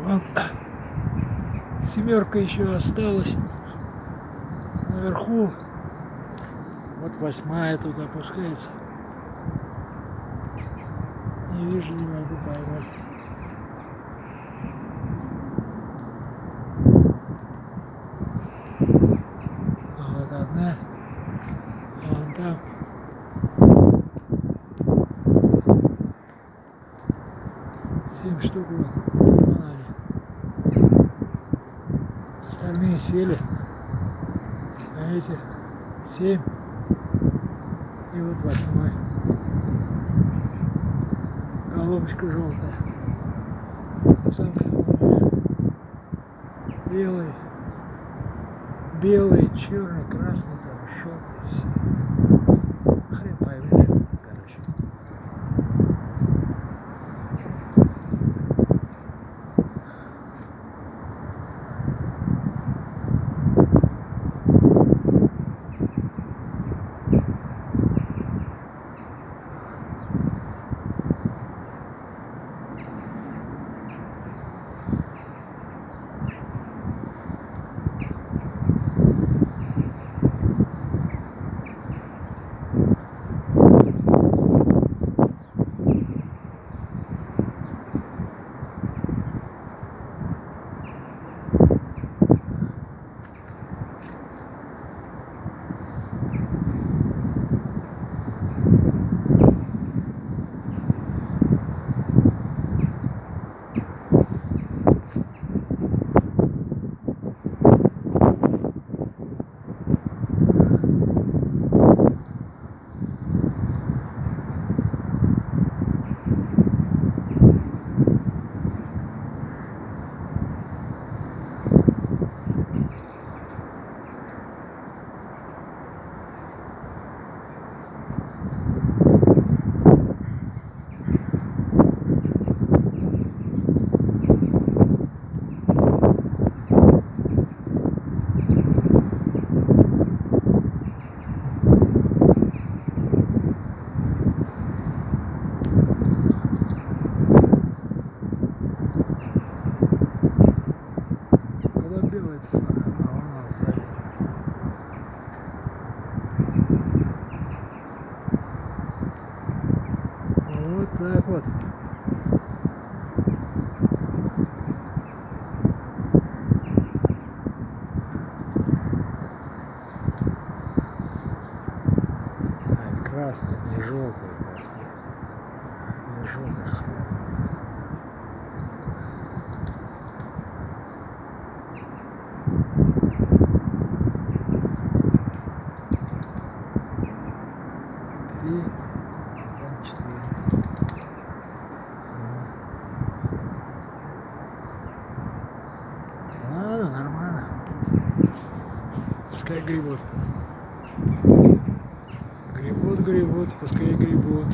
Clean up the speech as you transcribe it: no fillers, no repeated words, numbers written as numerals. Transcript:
Вон, семерка еще осталась наверху. Вот 8 тут опускается. Не вижу, не могу поймать. А вот одна. А вон там. Семь штук. Вон они. Остальные сели. А эти 7. И вот 8. Головочка желтая. А там кто у меня? Белый. Белый, черный, красный, там желтый, синий. Хрен поймешь, короче. Белый, а он у нас сзади. Вот так вот. А это красный, это не желтый, господи. Не желтый хрен. И там 4. Ладно, нормально. Пускай гребут. Гребут, пускай гребут.